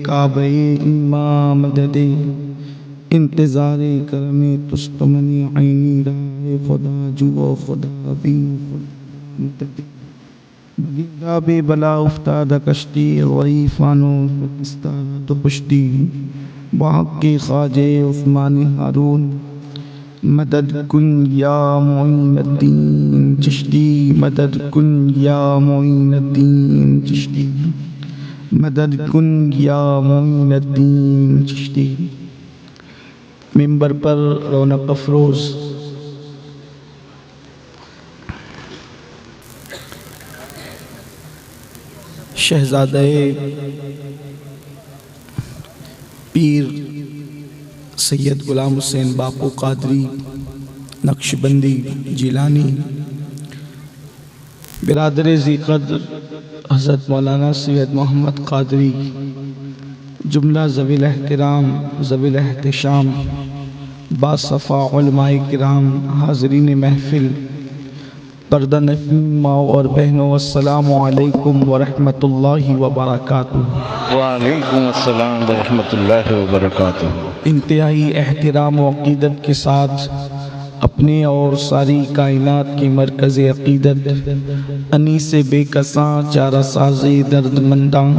کعبہ امام مدد انتظار کرم تستمنی عینی رائے خدا جو خدا بھی مدد بگیرہ بے بلا افتادہ کشتی غریفانوں فکستانہ تو پشتی بحق کے خواجہ عثمان ہارون مدد کن یا معین الدین چشتی مدد کن یا معین الدین چشتی مدد کن یا معین الدین چشتی۔ ممبر پر رونق افروز شہزادہ پیر سید غلام حسین باپو قادری نقشبندی جیلانی، برادر ذی قدر حضرت مولانا سید محمد قادری، جملہ ذوی الاحترام ذوی الاحتشام باصفا علماء کرام، حاضرین محفل، پردہ نشین ماؤں اور بہنوں، السلام علیکم ورحمۃ اللہ وبرکاتہ۔ وعلیکم السلام ورحمۃ اللہ وبرکاتہ۔ انتہائی احترام و عقیدت کے ساتھ اپنے اور ساری کائنات کی مرکز عقیدت انیس بے کساں چارہ ساز درد منداں،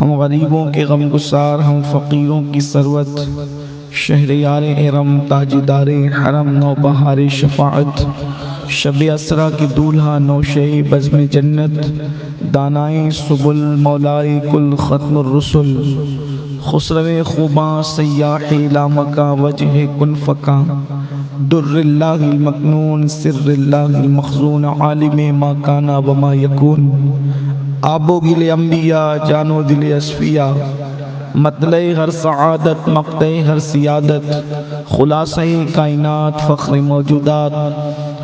ہم غریبوں کے غم گسار، ہم فقیروں کی ثروت، شہریار حرم تاجدار حرم نوبہار شفاعت، شب اسرا کی دولہا نوشہ بزم جنت، دانائے سبل مولائے کل ختم الرسل، خسرو خوباں سیاح لامکاں وجہ کن فکاں، در اللہ المکنون سر اللہ المخزون، عالم ما کانا وما یکون، آب و گل انبیاء جان و دل اصفیاء، مطلع ہر سعادت مقطع ہر سیادت، خلاصہ کائنات فخر موجودات،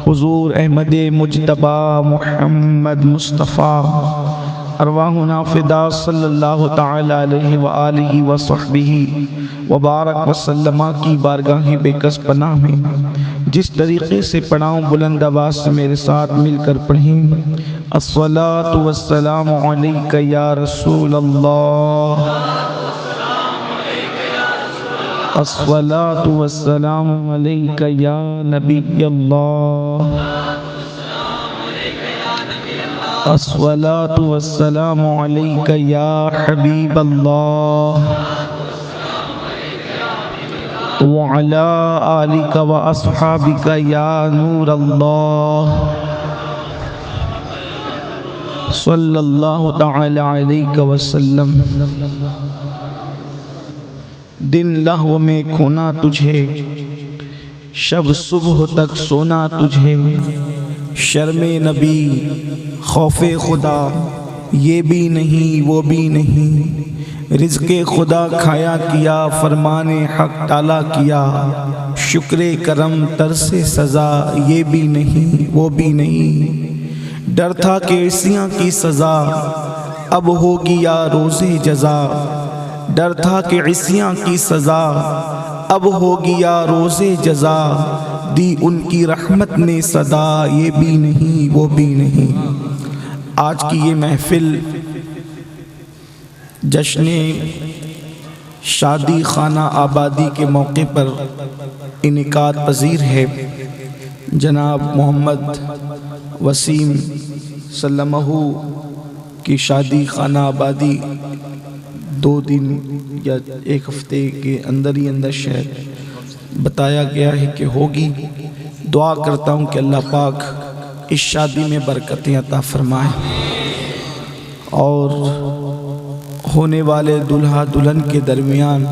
حضور احمد مجتبی محمد مصطفیٰ، ارواحنا فدا صلی اللہ تعالی علیہ وآلہ وصحبہ وبارک وسلم کی بارگاہ بے کس پناہ میں جس طریقے سے پڑھاؤں بلند آواز سے میرے ساتھ مل کر پڑھیں۔ الصلاۃ والسلام علیک یا رسول اللہ، الصلاۃ والسلام علیک یا نبی اللہ، الصلاۃ والسلام علیک یا حبیب اللہ، وعلی آلک و اصحابک یا نور اللہ، صلی اللہ تعالی علیہ وسلم۔ دن لہو میں کھونا تجھے، شب صبح تک سونا تجھے، شرم نبی خوف خدا یہ بھی نہیں وہ بھی نہیں، رزق خدا کھایا کیا فرمان حق ٹالا کیا، شکر کرم ترس سزا یہ بھی نہیں وہ بھی نہیں، ڈر تھا کہ عصیاں کی سزا اب ہوگی یا روز جزا، ڈر تھا کہ عصیاں کی سزا اب ہوگی یا روز جزا، دی ان کی رحمت نے صدا یہ بھی نہیں وہ بھی نہیں۔ آج کی یہ محفل جشن شادی خانہ آبادی کے موقع پر انعقاد پذیر ہے۔ جناب محمد وسیم سلمہ کی شادی خانہ آبادی 2 دن یا 1 ہفتے کے اندر ہی اندر شہر بتایا گیا ہے کہ ہوگی۔ دعا کرتا ہوں کہ اللہ پاک اس شادی میں برکتیں عطا فرمائے اور ہونے والے دلہا دلہن کے درمیان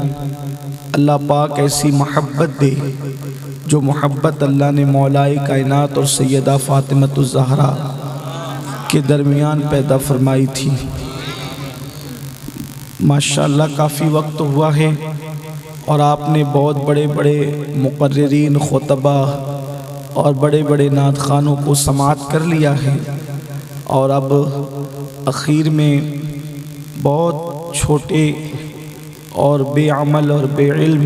اللہ پاک ایسی محبت دے جو محبت اللہ نے مولائے کائنات اور سیدہ فاطمۃ الزہرا کے درمیان پیدا فرمائی تھی۔ ماشاءاللہ کافی وقت ہوا ہے اور آپ نے بہت بڑے بڑے مقررین خطبہ اور بڑے بڑے نعت خوانوں کو سماعت کر لیا ہے، اور اب اخیر میں بہت چھوٹے اور بے عمل اور بے علم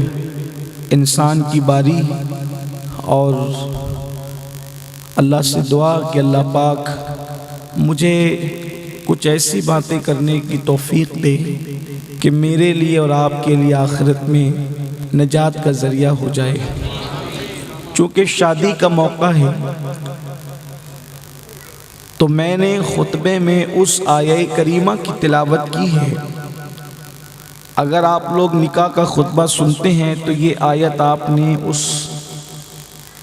انسان کی باری، اور اللہ سے دعا کہ اللہ پاک مجھے کچھ ایسی باتیں کرنے کی توفیق دے کہ میرے لیے اور آپ کے لیے آخرت میں نجات کا ذریعہ ہو جائے۔ چونکہ شادی کا موقع ہے تو میں نے خطبے میں اس آیہ کریمہ کی تلاوت کی ہے۔ اگر آپ لوگ نکاح کا خطبہ سنتے ہیں تو یہ آیت آپ نے اس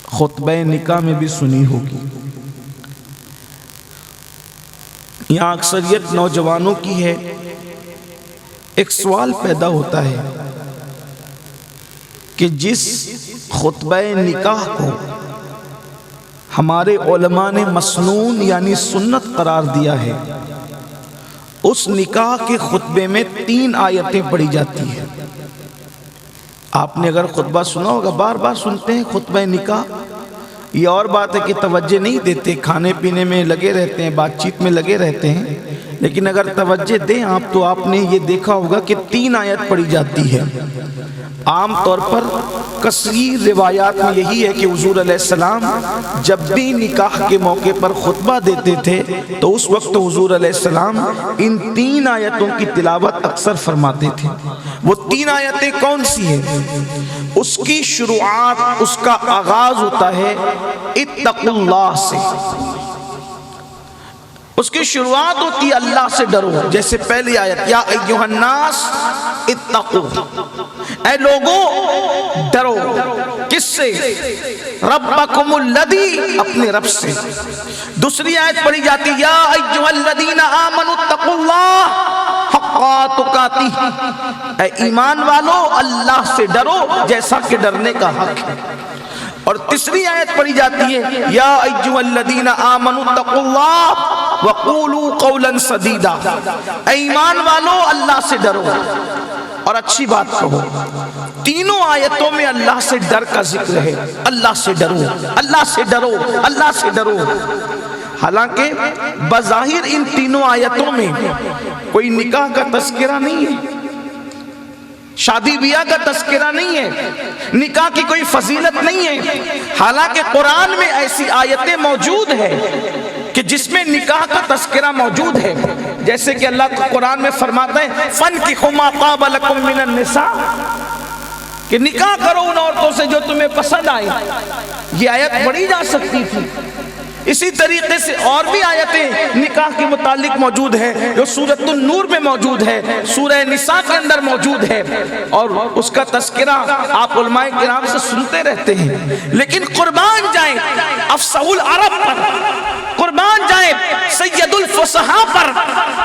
خطبہ نکاح میں بھی سنی ہوگی۔ یہاں اکثریت نوجوانوں کی ہے۔ ایک سوال پیدا ہوتا ہے کہ جس خطبہ نکاح کو ہمارے علماء نے مسنون یعنی سنت قرار دیا ہے، اس نکاح کے خطبے میں 3 آیتیں پڑھی جاتی ہیں۔ آپ نے اگر خطبہ سنا ہوگا، بار بار سنتے ہیں خطبہ نکاح۔ یہ اور بات ہے کہ توجہ نہیں دیتے، کھانے پینے میں لگے رہتے ہیں، بات چیت میں لگے رہتے ہیں، لیکن اگر توجہ دیں آپ تو آپ نے یہ دیکھا ہوگا کہ 3 آیت پڑھی جاتی ہے۔ عام طور پر کثیر روایات میں یہی ہے کہ حضور علیہ السلام جب بھی نکاح کے موقع پر خطبہ دیتے تھے تو اس وقت حضور علیہ السلام ان 3 آیتوں کی تلاوت اکثر فرماتے تھے۔ وہ 3 آیتیں کون سی ہیں؟ اس کی شروعات، اس کا آغاز ہوتا ہے اتقوا اللہ سے۔ اس کی شروعات ہوتی ہے اللہ سے ڈرو، جیسے پہلی آیت یا ایھا الناس اتقوا، اے لوگوں ڈرو، کس سے؟ ربکم الذی، اپنے رب سے۔ دوسری آیت پڑھی جاتی یا ایھا الذین آمنوا اتقوا اللہ حق تقاتہ، اے ایمان والو اللہ سے ڈرو جیسا کہ ڈرنے کا حق ہے۔ اور تیسری آیت پڑھی جاتی ہے یا ایھا الذین آمنوا اتقوا اللہ وقولوا قولا سدیدا، اے ایمان والو اللہ سے ڈرو اور اچھی بات کہو۔ تینوں آیتوں میں اللہ سے ڈر کا ذکر ہے، اللہ سے ڈرو، اللہ سے ڈرو، اللہ سے ڈرو۔ حالانکہ بظاہر ان تینوں آیتوں میں کوئی نکاح کا تذکرہ نہیں ہے، شادی بیاہ کا تذکرہ نہیں ہے، نکاح کی کوئی فضیلت نہیں ہے۔ حالانکہ قرآن میں ایسی آیتیں موجود ہیں کہ جس میں نکاح کا تذکرہ موجود ہے، جیسے کہ اللہ قرآن میں فرماتا ہے فَانْكِحُوا مَا طَابَ لَكُم مِّنَ النِّسَاءِ، کہ نکاح کرو ان عورتوں سے جو تمہیں پسند آئے۔ یہ آیت پڑھی جا سکتی تھی۔ اسی طریقے سے اور بھی آیتیں نکاح کے متعلق موجود ہے جو سورۃ النور میں موجود ہے، سورہ نساء کے اندر موجود ہے، اور اس کا تذکرہ آپ علماء کرام سے سنتے رہتے ہیں۔ لیکن قربان جائیں افصح العرب پر، قربان جائیں سید الفصحاء پر،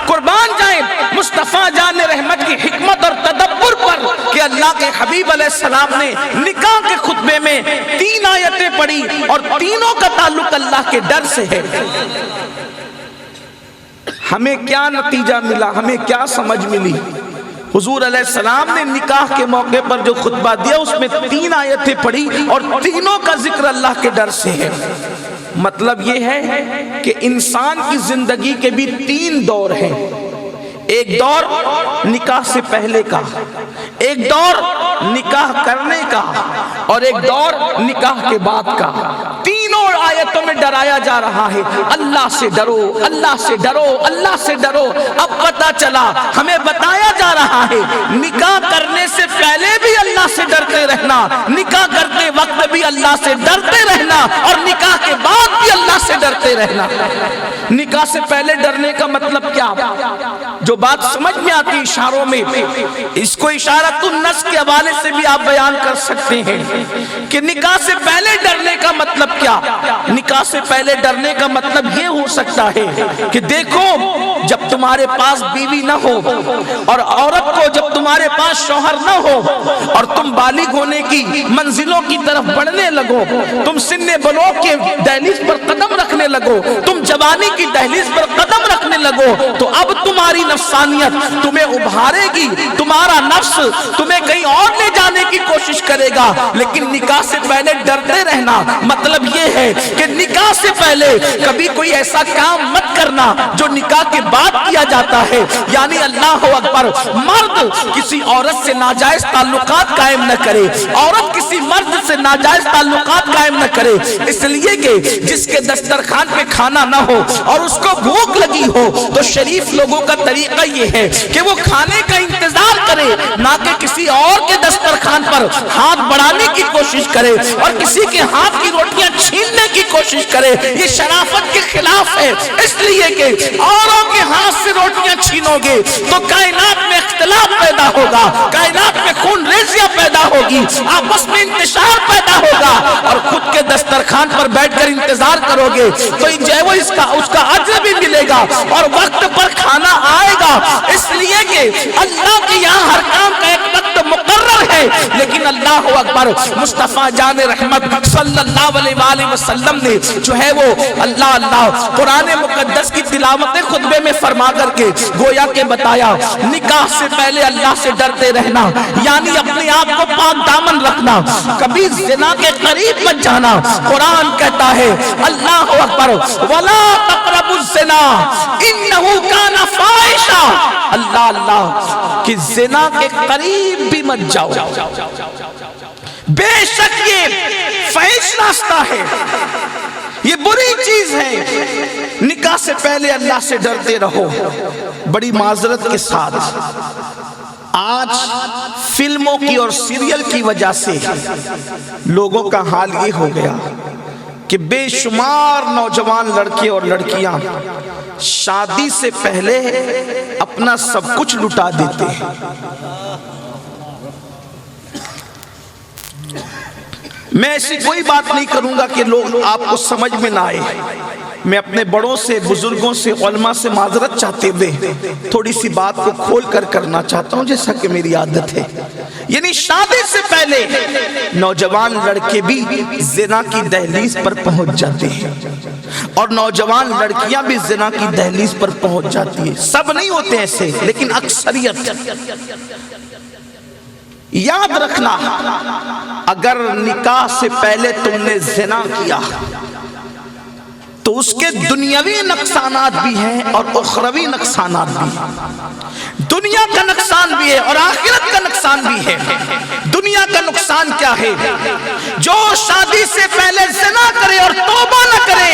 قربان جائیں مصطفیٰ جان رحمت کی حکمت اور تدبر پر کہ اللہ کے حبیب علیہ السلام نے نکاح کے خطبے میں 3 آیتیں پڑھی اور تینوں کا تعلق اللہ کے ڈر سے ہے۔ ہمیں کیا نتیجہ ملا، ہمیں کیا سمجھ ملی؟ حضور علیہ السلام نے نکاح کے موقع پر جو خطبہ دیا اس میں 3 آیتیں پڑھی اور تینوں کا ذکر اللہ کے ڈر سے ہے۔ مطلب یہ ہے کہ انسان کی زندگی کے بھی 3 دور ہیں، ایک دور نکاح سے پہلے کا، ایک دور نکاح کرنے کا، اور ایک دور نکاح کے بعد کا۔ تینوں آیتوں میں ڈرایا جا رہا ہے اللہ سے ڈرو، اللہ سے ڈرو، اللہ سے ڈرو۔ اب پتہ چلا، ہمیں بتایا جا رہا ہے نکاح کرنے سے پہلے بھی اللہ سے ڈرتے رہنا، نکاح کرتے وقت بھی اللہ سے ڈرتے رہنا، اور نکاح کے بعد بھی اللہ سے ڈرتے رہنا۔ نکاح سے پہلے ڈرنے کا مطلب کیا؟ جو بات سمجھ میں آتی اشاروں میں، اس کو اشارۃ النص کے حوالے سے بھی آپ بیان کر سکتے ہیں کہ نکاح سے پہلے ڈرنے کا مطلب کیا؟ نکاح سے پہلے ڈرنے کا مطلب یہ ہو سکتا ہے کہ دیکھو جب تمہارے پاس بیوی نہ ہو، اور عورت کو جب تمہارے پاس شوہر نہ ہو، اور تم بالغ ہونے کی منزلوں کی طرف بڑھنے لگو، تم سن بلوغ کے دہلیز پر قدم رکھنے لگو، تم جوانی کی دہلیز پر قدم رکھنے لگو، تو اب تمہاری نفسانیت تمہیں ابھارے گی، تمہارا نفس تمہیں کہیں اور لے جانے کی کوشش کرے گا۔ لیکن نکاح سے پہلے ڈرتے رہنا مطلب یہ ہے کہ نکاح سے پہلے کبھی کوئی ایسا کام مت کرنا جو نکاح کے بعد کیا جاتا ہے، یعنی اللہ اکبر، مرد کسی عورت سے ناجائز تعلقات قائم نہ کرے، عورت کسی مرد سے ناجائز تعلقات قائم نہ کرے، اس لیے کہ جس کے دسترخوان پہ کھانا نہ ہو اور اس کو بھوک لگی ہو تو شریف لوگوں کا طریقہ یہ ہے کہ وہ کھانے کا انتظار کرے، نہ کہ کسی اور کے دسترخوان پر ہاتھ بڑھانے کی کوشش کرے اور کسی کے ہاتھ کی روٹیاں چھیننے کی کوشش کرے۔ یہ شرافت کے خلاف ہے، اس لیے کہ اوروں کے ہاتھ سے روٹیاں چھینو گے تو کائنات میں اختلاف پیدا ہوگا، کائنات میں خون ریزیاں پیدا ہوگی، آپس میں انتشار پیدا ہوگا، اور خود کے دسترخوان پر بیٹھ کر انتظار کرو گے تو اس کا اجر بھی ملے گا اور وقت پر کھانا آئے گا۔ اس لیے کہ اللہ کے یہاں ہر کام کا ایک وقت مقرر ہے، لیکن اللہ اکبر، مصطفیٰ جان رحمت صلی اللہ علیہ وآلہ وسلم نے جو ہے وہ اللہ قرآن مقدس کی تلاوت خطبے میں فرما کر کے گویا کہ بتایا، نکاح سے پہلے اللہ سے ڈرتے رہنا، یعنی اپنے آپ کو پاک دامن رکھنا، کبھی زنا کے قریب مت جانا۔ قرآن کہتا ہے اللہ اکبر، وَلَا تَقْرَبُوا الزِّنَا إِنَّهُ كَانَ فَاحِشًا، اللہ کہ زنا کے قریب بھی مت جاؤ، بے شک یہ فحش راستہ ہے، یہ بری چیز ہے۔ نکاح سے پہلے اللہ سے ڈرتے رہو۔ بڑی معذرت کے ساتھ آج فلموں کی اور سیریل کی وجہ سے لوگوں کا حال یہ ہو گیا کہ بے شمار نوجوان لڑکے اور لڑکیاں شادی سے پہلے اپنا سب کچھ لٹا دیتے ہیں۔ میں ایسی کوئی بات نہیں کروں گا کہ لوگ آپ کو سمجھ میں نہ آئے۔ میں اپنے بڑوں سے، بزرگوں سے، علماء سے معذرت چاہتے ہوئے تھوڑی سی بات کو کھول کر کرنا چاہتا ہوں، جیسا کہ میری عادت ہے۔ یعنی شادی سے پہلے نوجوان لڑکے بھی زنا کی دہلیز پر پہنچ جاتے ہیں اور نوجوان لڑکیاں بھی زنا کی دہلیز پر پہنچ جاتی ہیں۔ سب نہیں ہوتے ایسے، لیکن اکثریت۔ یاد رکھنا، اگر نکاح سے پہلے تم نے زنا کیا تو اس کے دنیاوی نقصانات بھی ہیں اور اخروی نقصانات بھی ہیں۔ دنیا کا نقصان بھی ہے اور آخرت کا نقصان بھی ہے۔ دنیا کا نقصان کیا ہے؟ جو شادی سے پہلے زنا کرے اور توبہ نہ کرے،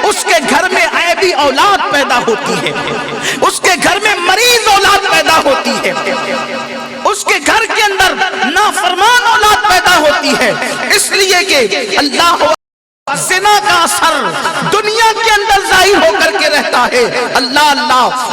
اس کے گھر میں عیبی اولاد پیدا ہوتی ہے، اس کے گھر میں مریض اولاد پیدا ہوتی ہے، اس کے گھر کے اندر نافرمان اولاد پیدا ہوتی ہے۔ اس لیے کہ اللہ زنا کا اثر دنیا کے اندر ظاہر ہو کر کے رہتا ہے۔ اللہ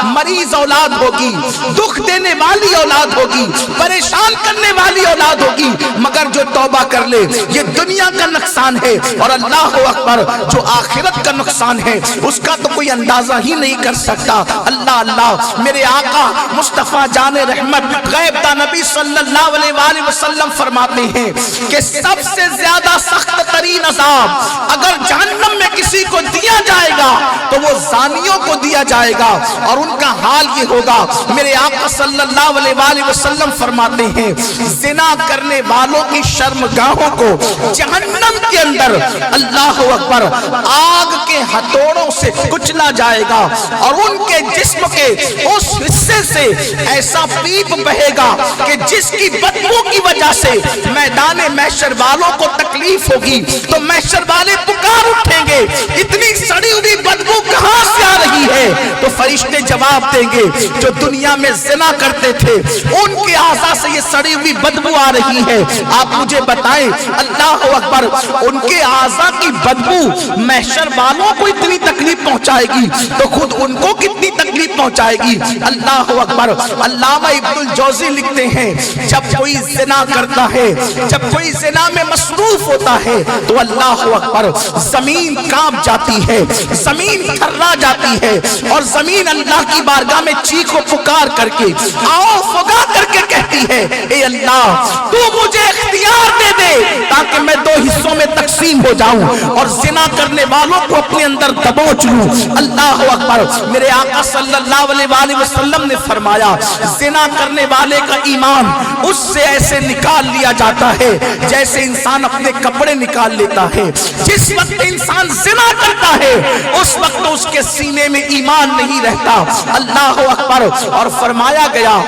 مریض اولاد ہوگی، دکھ دینے والی اولاد ہوگی، پریشان کرنے والی اولاد ہوگی، مگر جو توبہ کر لے یہ دنیا کا نقصان ہے، اور اللہ اکبر جو آخرت کا نقصان ہے اس کا تو کوئی اندازہ ہی نہیں کر سکتا۔ اللہ میرے آقا مصطفیٰ جان رحمت غیب داں نبی صلی اللہ علیہ وآلہ وسلم فرماتے ہیں کہ سب سے زیادہ سخت ترین عذاب اگر جہنم میں کسی کو دیا جائے گا تو وہ زانیوں کو دیا جائے گا، اور ان کا حال یہ ہوگا۔ میرے آقا صلی اللہ علیہ وآلہ وسلم فرماتے ہیں زنا کرنے والوں کی شرمگاہوں کو جہنم کے اندر اللہ اکبر آگ کے ہتھوڑوں سے کچلا جائے گا، اور ان کے جسم کے اس حصے سے ایسا پیپ بہے گا کہ جس کی بدبو کی وجہ سے میدان محشر والوں کو تکلیف ہوگی، تو محشر والے پکار اٹھیں گے اتنی سڑی ہوئی بدبو کہاں سے آ رہی ہے؟ تو فرشتے جواب دیں گے جو دنیا میں زنا کرتے تھے ان کے اعضاء سے یہ سڑی ہوئی بدبو آ رہی ہے، آپ مجھے بتائیں اللہ اکبر ان کے اعضاء کی بدبو محشر والوں کو اتنی تکلیف پہنچائے گی تو خود ان کو کتنی تکلیف پہنچائے گی۔ اللہ اکبر۔ علامہ ابن الجوزی لکھتے ہیں جب کوئی زنا کرتا ہے، جب کوئی زنا میں مصروف ہوتا ہے تو اللہ اکبر زمین کانپ جاتی ہے، زمین تھرا جاتی ہے، اور زمین اللہ کی بارگاہ میں چیخ و پکار کر کے آؤ فغا کر کے کہتی ہے اے اللہ تو مجھے اختیار دے دے تاکہ میں دو حصوں میں تقسیم ہو جاؤں اور زنا کرنے والوں کو اپنے اندر دبوچ لوں۔ اللہ اکبر۔ میرے آقا صلی اللہ علیہ وآلہ وسلم نے فرمایا زنا کرنے والے کا ایمان اس سے ایسے نکال لیا جاتا ہے جیسے انسان اپنے کپڑے نکال لیتا ہے۔ جس وقت انسان زنا کرتا ہے اس وقت اس کے سینے میں ایمان نہیں رہتا۔ اللہ اکبر۔ اور فرمایا گیا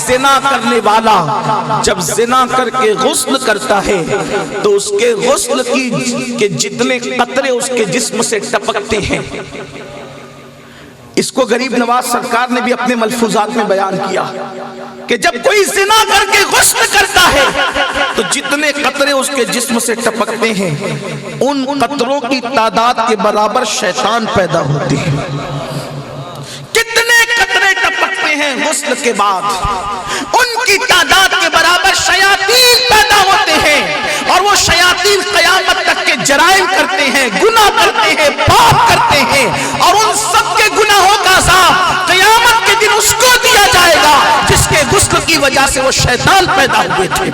زنا کرنے والا جب زنا کر کے غسل کرتا ہے تو اس کے غسل کے جتنے قطرے اس کے جسم سے ٹپکتے ہیں اس کو غریب نواز سرکار نے بھی اپنے ملفوظات میں بیان کیا کہ جب کوئی زنا کر کے غسل کرتا ہے تو جتنے قطرے اس کے جسم سے ٹپکتے ہیں ان قطروں کی تعداد کے برابر شیطان پیدا ہوتے ہیں. کتنے قطرے ٹپکتے ہیں غسل کے بعد، ان کی تعداد کے برابر شیاطین پیدا ہوتے ہیں، اور وہ شیاطین قیامت تک کے جرائم کرتے ہیں، گناہ کرتے ہیں، پاپ کرتے ہیں، اور ان سب کے گناہوں کا عذاب قیامت کے دن اس کو دیا جائے گا جس کے غسل کی وجہ سے وہ شیطان پیدا ہوئے تھے.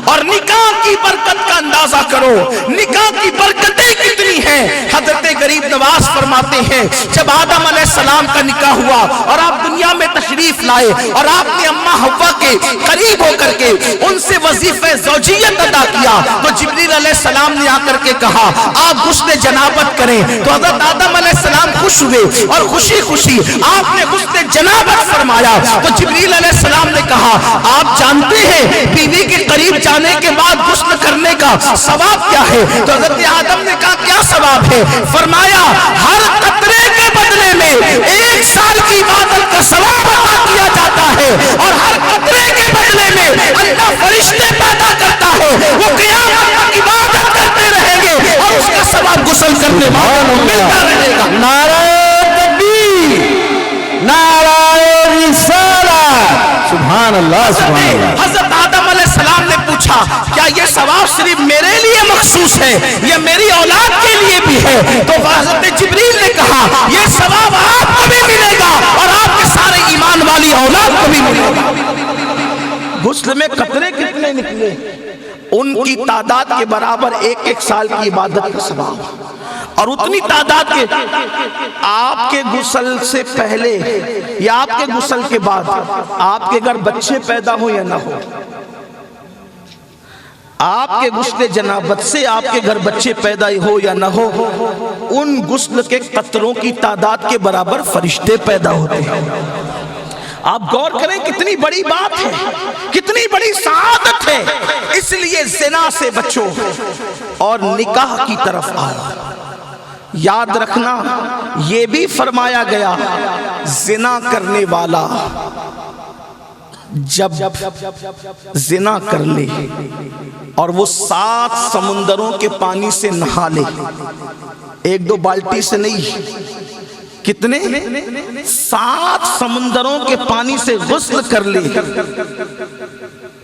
اور نکاح کی برکت کا اندازہ کرو، نکاح کی برکتیں کتنی ہیں. حضرت غریب نواز فرماتے ہیں جب آدم علیہ السلام کا نکاح ہوا اور آپ دنیا میں تشریف لائے اور آپ نے اماں حوا کے قریب ہو کر کے ان سے وظیفہ زوجیت ادا کیا تو جبریل علیہ السلام نے آ کر کے کہا آپ غسل جنابت کریں. تو حضرت آدم علیہ السلام خوش ہوئے اور خوشی خوشی آپ نے غسل جنابت فرمایا. تو جبریل علیہ السلام نے کہا آپ جانتے ہیں بیوی کے قریب جانے کے بعد غسل کرنے کا ثواب کیا ہے؟ تو حضرت آدم نے کہا کیا ثواب ہے؟ فرمایا ہر قطرے کے بدلے میں 1 سال کی عبادت کا ثواب عطا کیا جاتا ہے، اور ہر قطرے کے بدلے میں اللہ فرشتے پیدا کرتا ہے، وہ قیامت تک عبادت کرتے رہیں گے اور اس کا ثواب غسل کرنے والوں کو ملتا رہے گا. نعرہ تکبیر، نعرہ رسالت، سبحان اللہ سبحان اللہ. حضرت آدم علیہ السلام نے پوچھا کیا یہ ثواب صرف میرے لیے مخصوص ہے یا میری اولاد کے لیے بھی ہے؟ تو حضرت جبریل نے کہا یہ ثواب آپ کو بھی ملے گا اور آپ کے سارے ایمان والی اولاد کو بھی ملے گا. غسل میں قطرے کتنے نکلے؟ ان کی تعداد کے برابر 1 سال کی عبادت کا ثواب. اور اتنی تعداد کے آپ کے غسل سے پہلے یا آپ کے غسل کے بعد آپ کے گھر بچے پیدا ہو یا نہ ہو، آپ کے غسل جنابت سے آپ کے گھر بچے پیدا ہو یا نہ ہو، ان غسل کے قطروں کی تعداد کے برابر فرشتے پیدا ہوتے ہیں. آپ غور کریں کتنی بڑی بات ہے، کتنی بڑی سعادت ہے. اس لیے زنا سے بچو اور نکاح کی طرف آؤ. یاد رکھنا یہ بھی فرمایا گیا زنا کرنے والا جب زنا کر لے اور وہ 7 سمندروں کے پانی سے نہا لے، 1-2 بالٹی سے نہیں، کتنے 7 سمندروں کے پانی سے غسل کر لے،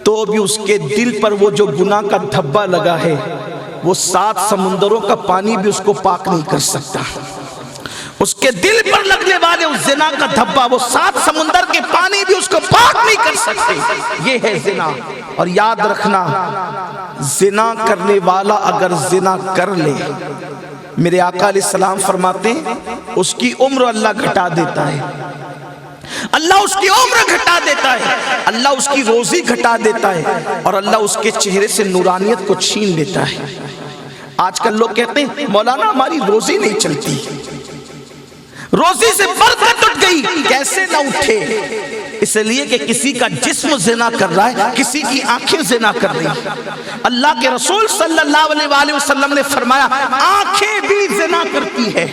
تو بھی اس کے دل پر وہ جو گناہ کا دھبا لگا ہے وہ 7 سمندروں کا پانی بھی اس کو پاک نہیں کر سکتا. اس کے دل پر لگنے والے اس زنا کا دھبا وہ 7 سمندر کے پانی بھی اس کو پاک نہیں کر سکتے. یہ ہے زنا. اور یاد رکھنا زنا کرنے والا اگر زنا کر لے، میرے آقا علیہ السلام فرماتے ہیں اس کی عمر اللہ گھٹا دیتا ہے، اللہ اس کی عمر گھٹا دیتا ہے، اللہ اس کی روزی گھٹا دیتا ہے، اور اللہ اس کے چہرے سے نورانیت کو چھین لیتا ہے. آج کل لوگ کہتے ہیں مولانا ہماری روزی نہیں چلتی، روزی سے برکت اٹھ گئی. کیسے نہ اٹھے؟ اس لیے کہ کسی کا جسم زنا کر رہا ہے، کسی کی آنکھیں زنا کر رہی ہیں. اللہ کے رسول صلی اللہ علیہ وآلہ وسلم نے فرمایا آنکھیں بھی زنا کرتی ہے.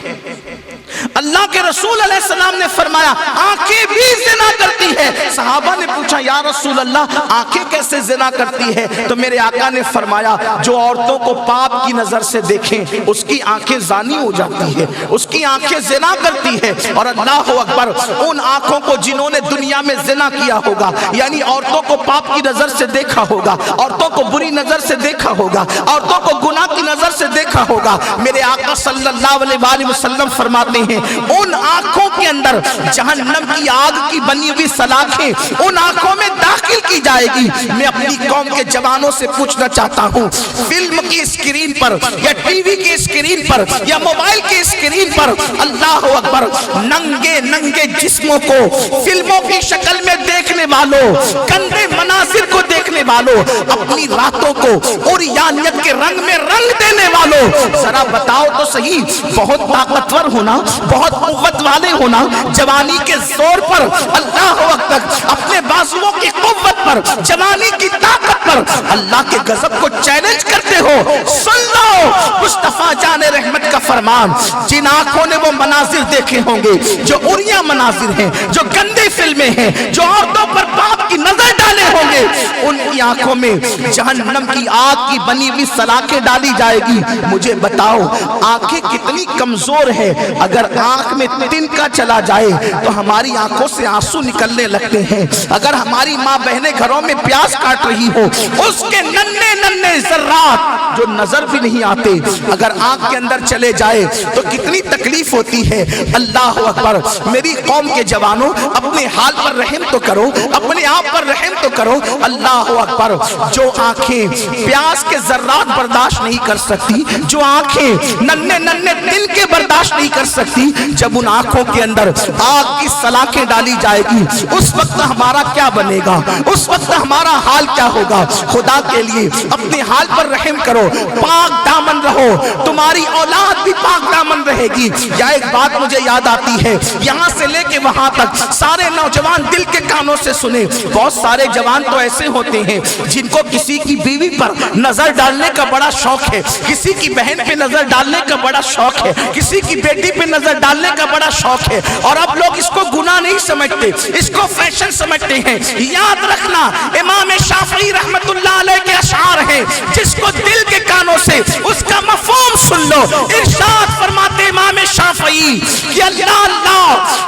اللہ کے رسول علیہ السلام نے فرمایا آنکھیں بھی زنا کرتی ہے. صحابہ نے پوچھا یا رسول اللہ آنکھیں کیسے زنا کرتی ہے؟ تو میرے آقا نے فرمایا جو عورتوں کو پاپ کی نظر سے دیکھیں اس کی آنکھیں زانی ہو جاتی ہے، اس کی آنکھیں زنا کرتی ہے. اور اللہ اکبر، ان آنکھوں کو جنہوں نے دنیا میں زنا کیا ہوگا، یعنی عورتوں کو پاپ کی نظر سے دیکھا ہوگا، عورتوں کو بری نظر سے دیکھا ہوگا، عورتوں کو گناہ کی نظر سے دیکھا ہوگا، میرے آقا صلی اللہ علیہ وآلہ وسلم فرماتے ہیں ان آنکھوں کے اندر جہنم کی آگ کی بنی ہوئی سلاخیں ان آنکھوں میں داخل کی جائے گی. میں اپنی قوم کے جوانوں سے پوچھنا چاہتا ہوں فلم کی اسکرین پر یا ٹی وی کی اسکرین پر یا موبائل کی اسکرین پر اللہ اکبر ننگے ننگے جسموں کو فلموں کی شکل میں دیکھنے والوں، گندے مناظر کو دیکھنے والوں، اپنی راتوں کو عریانیت کے رنگ میں رنگ دینے والوں، ذرا بتاؤ تو صحیح بہت طاقتور ہونا، بہت قوت والے ہونا، جوانی کے زور پر اللہ اکبر اپنے بازوؤں کی قوت پر، جوانی کی طاقت پر اللہ کے غضب کو چیلنج کرتے ہو؟ سن لو مصطفیٰ جان رحمت کا فرمان، جن آنکھوں نے وہ مناظر دیکھے ہوں گے جو اریاں مناظر ہیں، جو گندی فلمیں ہیں، جو عورتوں پر باپ کی نظر ڈالے ہوں گے، ان کی آنکھوں میں جہنم کی آگ کی بنی ہوئی سلاخیں ڈالی جائے گی۔ مجھے بتاؤ آنکھیں کتنی کمزور ہے، اگر آنکھ میں تنکا چلا جائے تو ہماری آنکھوں سے آنسو نکلنے لگتے ہیں۔ اگر ہماری ماں بہنیں گھروں میں پیاز کاٹ رہی ہو، اس کے ننھے ننھے ذرات جو نظر بھی نہیں آتے اگر آنکھ کے اندر چلے جائے تو کتنی تکلیف ہوتی ہے۔ اللہ اکبر، میری قوم کے جوانوں اپنے حال پر رحم تو کرو، اپنے آپ پر رحم تو کرو۔ اللہ اکبر، جو آنکھیں پیاس کے ذرات برداشت نہیں کر سکتی، جو آنکھیں ننھے ننھے دن کے برداشت نہیں کر سکتی، جب ان آنکھوں کے اندر آگ کی سلاخیں ڈالی جائے گی اس وقت ہمارا کیا بنے گا؟ اس وقت ہمارا حال کیا ہوگا؟ خدا کے لیے اپنے حال پر رحم کرو، پاک دامن رہو، تمہاری اولاد بھی پاک دامن رہے گی۔ یا ایک بات مجھے یاد آتی ہے، یہاں سے لے کے وہاں تک سارے نوجوان دل کے کانوں سے سنیں، بہت سارے جوان تو ایسے ہوتے ہیں جن کو کسی کی بیوی پر نظر ڈالنے کا بڑا شوق ہے، کسی کی بہن پہ نظر ڈالنے کا بڑا شوق ہے، کسی کی بیٹی پہ نظر ڈالنے کا بڑا شوق ہے، اور اب لوگ اس کو گناہ نہیں سمجھتے، اس کو فیشن سمجھتے ہیں۔ یاد رکھنا امام شافعی رحمت اللہ علیہ کے اشعار ہیں، جس کو دل کے کانوں سے اس کا مفہوم سن لو۔ ارشاد فرماتے امام شافعی کہ اللہ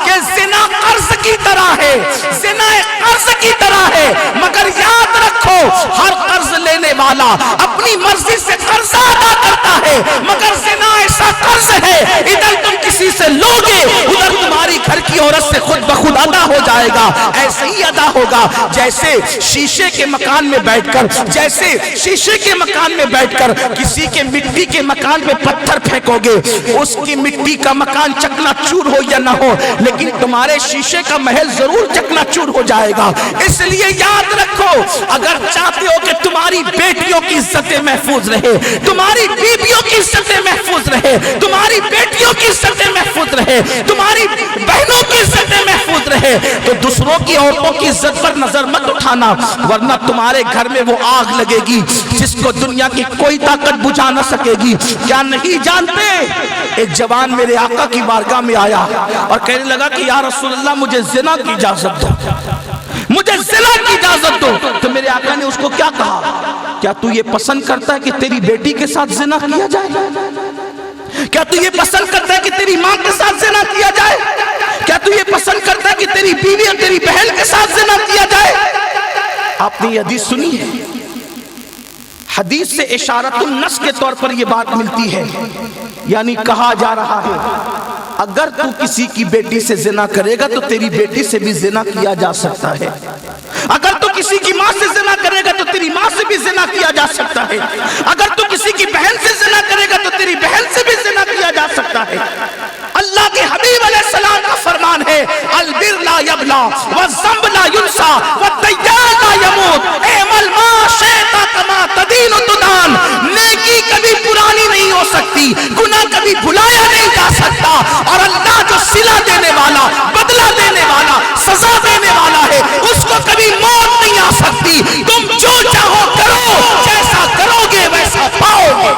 کہ زنا قرض کی طرح ہے، زنا قرض کی طرح ہے، مگر یاد رکھو ہر قرض لینے والا اپنی مرضی سے قرض ادا کرتا ہے، مگر زنا ایسا قرض ہے ادھر تم کسی سے لوگے ادھر تمہاری گھر کی عورت سے خود بخود ادا ہو جائے گا۔ ایسے ہی ادا ہوگا جیسے شیشے کے مکان میں بیٹھ کر، جیسے شیشے کے مکان میں بیٹھ کر کسی کے مٹی کے مکان پہ پتھر پھینکو گے، اس کی مٹی کا مکان چکنا چور ہو یا نہ ہو لیکن تمہارے شیشے کا محل ضرور چکنا چور ہو جائے گا۔ اس لیے یاد رکھو اگر چاہتے ہو کہ تمہاری بیٹیوں کی عزتیں محفوظ رہے، تمہاری بیویوں کی عزتیں محفوظ رہے، تمہاری بیٹیوں کی عزتیں محفوظ رہے، تمہاری بہنوں کی عزتیں محفوظ رہے، تو دوسروں کی عورتوں کی عزت پر نظر مت اٹھانا، ورنہ تمہارے گھر میں وہ آگ لگے گی جس کو دنیا کی کوئی طاقت بجھا نہ سکے گی۔ کیا نہیں جانتے ایک جوان میرے آقا کی بارگاہ میں آیا اور کہنے لگا کہ یا رسول اللہ مجھے زنا کی اجازت دو، مجھے زنا کی اجازت دو۔ تو میرے آقا نے اس کو کیا کہا؟ کیا تو یہ پسند کرتا ہے کہ تیری بیٹی کے ساتھ زنا کیا جائے؟ کیا تو یہ پسند کرتا ہے کہ تیری ماں کے ساتھ زنا کیا جائے؟ کیا تو یہ پسند کرتا ہے کہ تیری بیوی اور تیری بہن کے ساتھ زنا کیا جائے؟ آپ نے یہ حدیث سنی ہے؟ حدیث سے اشارت النص کے طور پر یہ بات ملتی ہے، یعنی کہا جا رہا ہے اگر تو کسی کی بیٹی سے زنا کرے گا تو تیری بیٹی سے بھی زنا کیا جا سکتا ہے، اگر تو کسی کی ماں سے زنا کرے گا تو تیری ماں سے بھی زنا کیا جا سکتا ہے، اگر تو کسی کی بہن سے زنا کرے گا تو تیری بہن سے بھی زنا کیا جا سکتا ہے۔ اللہ کے حبیب علیہ السلام کا فرمان ہے البر لا یبلا والذنب لا ینسا والدیان لا یموت، اعمل ما شئت کما تدین تدان۔ نیکی کبھی پرانی نہیں ہو سکتی، گناہ کبھی بھلایا نہیں جا سکتا، اور اللہ جو صلہ دینے والا، بدلہ دینے والا، سزا دینے والا ہے اس کو کبھی موت نہیں آ سکتی۔ تم جو چاہو کرو، جیسا کرو گے ویسا پاؤ گے،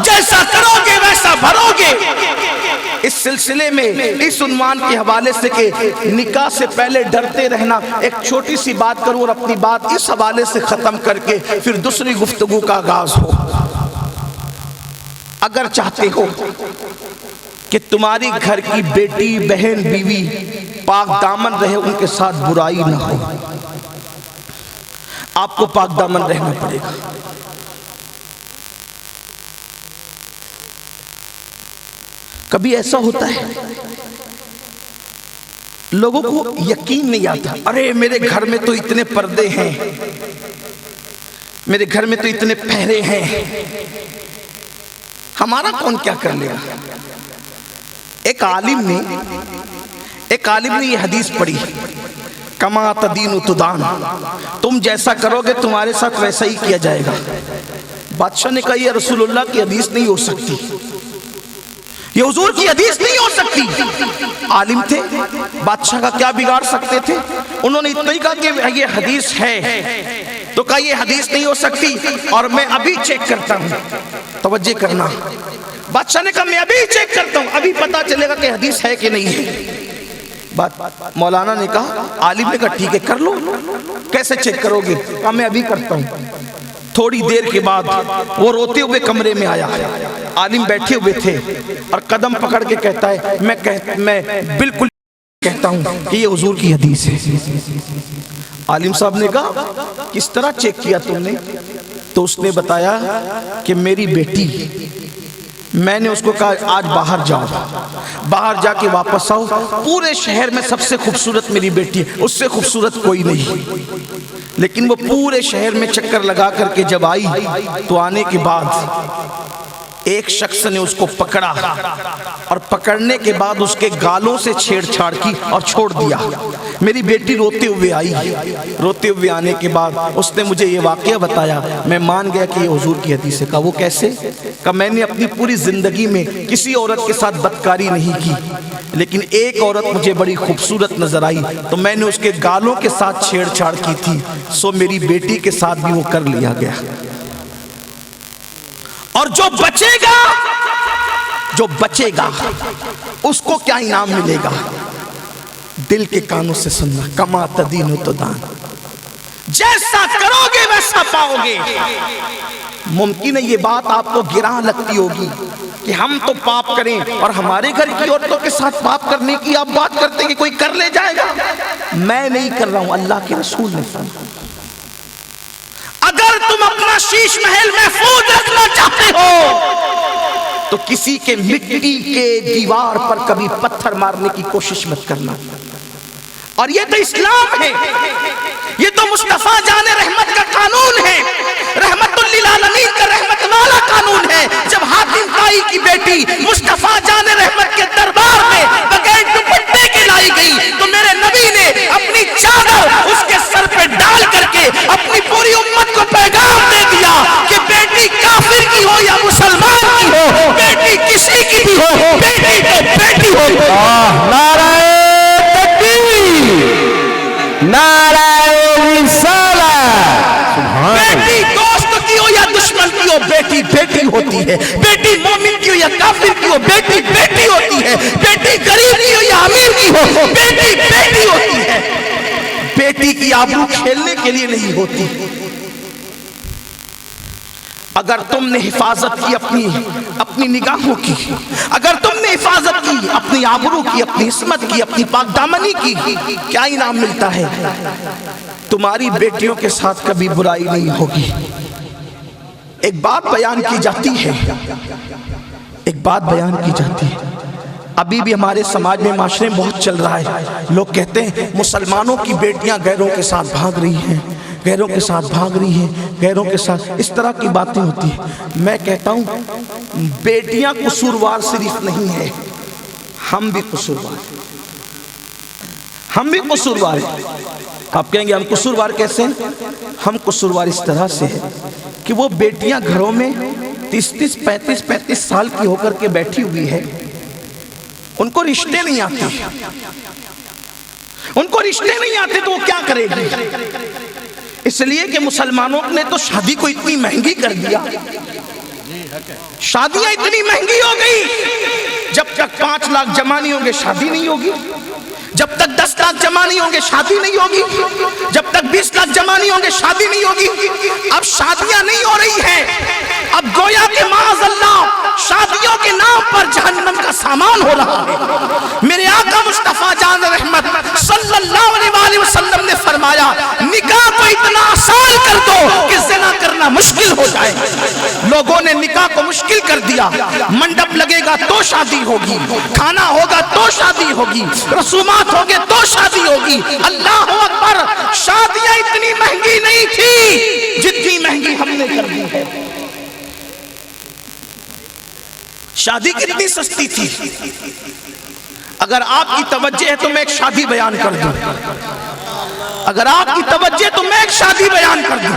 جیسا کرو گے ویسا بھرو گے۔ اس سلسلے میں اس عنوان کے حوالے سے کہ نکاح سے پہلے ڈرتے رہنا، ایک چھوٹی سی بات کروں اور اپنی بات اس حوالے سے ختم کر کے پھر دوسری گفتگو کا آغاز ہو۔ اگر چاہتے ہو کہ تمہاری گھر کی بیٹی، بہن، بیوی پاک دامن رہے، ان کے ساتھ برائی نہ ہو، آپ کو پاک دامن رہنا پڑے گا۔ کبھی ایسا ہوتا ہے لوگوں کو یقین نہیں آتا، ارے میرے گھر میں تو اتنے پردے ہیں، میرے گھر میں تو اتنے پہرے ہیں، ہمارا کون کیا کر لے گا۔ ایک عالم نے یہ حدیث پڑھی کما تدین تدان، تم جیسا کرو گے تمہارے ساتھ ویسا ہی کیا جائے گا۔ بادشاہ نے کہا یہ رسول اللہ کی حدیث نہیں ہو سکتی، یہ حضور کی حدیث نہیں ہو سکتی. عالم تھے, بادشاہ کا کیا بگاڑ سکتے تھے؟ انہوں نے اتنا ہی کہا کہ یہ حدیث ہے, تو کہا یہ حدیث نہیں ہو سکتی اور میں ابھی چیک کرتا ہوں. توجہ کرنا, بادشاہ نے کہا میں ابھی چیک کرتا ہوں, ابھی پتا چلے گا کہ حدیث ہے کہ نہیں ہے. مولانا نے کہا, عالم نے کہا ٹھیک ہے کر لو. کیسے چیک کرو گے؟ کہا میں ابھی کرتا ہوں. تھوڑی دیر کے بعد وہ روتے ہوئے کمرے میں آیا. عالم بیٹھے ہوئے تھے اور قدم پکڑ کے کہتا ہے میں بالکل کہتا ہوں کہ یہ حضور کی حدیث ہے. عالم صاحب نے کہا کس طرح چیک کیا تم نے؟ تو اس نے بتایا کہ میری بیٹی, میں نے اس کو کہا آج باہر جاؤ, باہر جا کے واپس آؤ, پورے شہر میں سب سے خوبصورت میری بیٹی ہے, اس سے خوبصورت کوئی نہیں. لیکن وہ پورے شہر میں چکر لگا کر کے جب آئی تو آنے کے بعد ایک شخص نے اس کو پکڑا اور پکڑنے کے بعد اس کے گالوں سے چھیڑ چھاڑ کی اور چھوڑ دیا. میری بیٹی روتے ہوئے آئی, روتے ہوئے آنے کے بعد اس نے مجھے یہ واقعہ بتایا. میں مان گیا کہ یہ حضور کی حدیث ہے. کہا وہ کیسے؟ کہا میں نے اپنی پوری زندگی میں کسی عورت کے ساتھ بدکاری نہیں کی, لیکن ایک عورت مجھے بڑی خوبصورت نظر آئی تو میں نے اس کے گالوں کے ساتھ چھیڑ چھاڑ کی تھی, سو میری بیٹی کے ساتھ بھی وہ کر لیا گیا. اور جو بچے گا اس کو کیا انعام ملے گا؟ دل کے کانوں سے سننا, کما تدین تو دان, جیسا کرو گے ویسا پاؤ گے. ممکن ہے یہ بات آپ کو گراں لگتی ہوگی کہ ہم تو پاپ کریں اور ہمارے گھر کی عورتوں کے ساتھ پاپ کرنے کی آپ بات کرتے ہیں کہ کوئی کر لے جائے گا. میں نہیں کر رہا ہوں, اللہ کے رسول نے فرمایا. اگر تم اپنا شیش محل محفوظ رکھنا چاہتے ہو تو کسی کے مٹی کے دیوار پر کبھی پتھر مارنے کی کوشش مت کرنا. اور یہ تو اسلام ہے, یہ تو مصطفیٰ جان رحمت کا قانون ہے, رحمت للعالمین کا رحمت والا قانون ہے. جب حاتم طائی کی بیٹی مصطفیٰ جان رحمت کے دربار میں بغیر دوپٹے کے لائی گئی تو میرے نبی نے اپنی چادر اس کے سر پہ ڈال کر کے اپنی پوری امت کو پیغام دے دیا کہ بیٹی کافر کی ہو یا مسلمان کی ہو, بیٹی کسی کی بھی ہو, بیٹی تو بیٹی ہو. نعرہ تکبیر, نعرہ رسالت. بیٹی دوست کی ہو یا دشمن کی ہو, بیٹی بیٹی ہوتی ہے. بیٹی مومن کی ہو یا کافر کی ہو, بیٹی بیٹی ہوتی ہے. بیٹی غریب کی ہو یا امیر کی ہو, بیٹی بیٹی ہوتی ہے. بیٹی کی آبرو کھیلنے کے لیے نہیں ہوتی. اگر تم نے حفاظت کی اپنی نگاہوں کی, اگر تم نے حفاظت کی اپنی آبرو کی, اپنی عصمت کی, اپنی پاک دامنی کی, کیا انعام ملتا ہے؟ تمہاری بیٹیوں کے ساتھ کبھی برائی نہیں ہوگی. ایک بات بیان کی جاتی ہے, ابھی بھی ہمارے سماج میں معاشرے میں بہت چل رہا ہے. لوگ کہتے ہیں مسلمانوں کی بیٹیاں غیروں کے ساتھ بھاگ رہی ہیں, غیروں کے ساتھ, اس طرح کی باتیں ہوتی ہیں. میں کہتا ہوں بیٹیاں قصوروار صرف نہیں ہے, ہم بھی قصوروار ہیں. آپ کہیں گے ہم قصوروار کیسے ہیں؟ ہم قصوروار اس طرح سے ہیں کہ وہ بیٹیاں گھروں میں 30 35 سال کی ہو کر کے بیٹھی ہوئی ہے, ان کو رشتے نہیں آتے, تو وہ کیا کرے گی؟ اس لیے کہ مسلمانوں نے تو شادی کو اتنی مہنگی کر دیا, شادیاں اتنی مہنگی ہو گئی, جب تک 5 لاکھ جمع نہیں ہوں گے شادی نہیں ہوگی, جب تک 10 لاکھ جمع نہیں ہوں گے شادی نہیں ہوگی, جب تک 20 لاکھ جمع نہیں ہوں گے شادی نہیں ہوگی. اب شادیاں نہیں ہو رہی ہیں, اب گویا کہ معاذ اللہ شادیوں کے نام پر جہنم کا سامان ہو رہا ہے. میرے آقا مصطفیٰ جان رحمت صلی اللہ علیہ وسلم نے فرمایا نکاح کو اتنا آسان کر دو کہ زنا کرنا مشکل ہو جائے. لوگوں نے نکاح کو مشکل کر دیا, منڈپ لگے گا تو شادی ہوگی, کھانا ہوگا تو شادی ہوگی, رسومات ہوگے تو شادی ہوگی. اللہ اکبر, شادیاں اتنی مہنگی نہیں تھی جتنی مہنگی ہم نے کر دی ہے. شادی کتنی سستی تھی. اگر آپ کی توجہ ہے تو میں ایک شادی بیان کر دوں, اگر آپ کی توجہ ہے تو میں ایک شادی بیان کر دوں.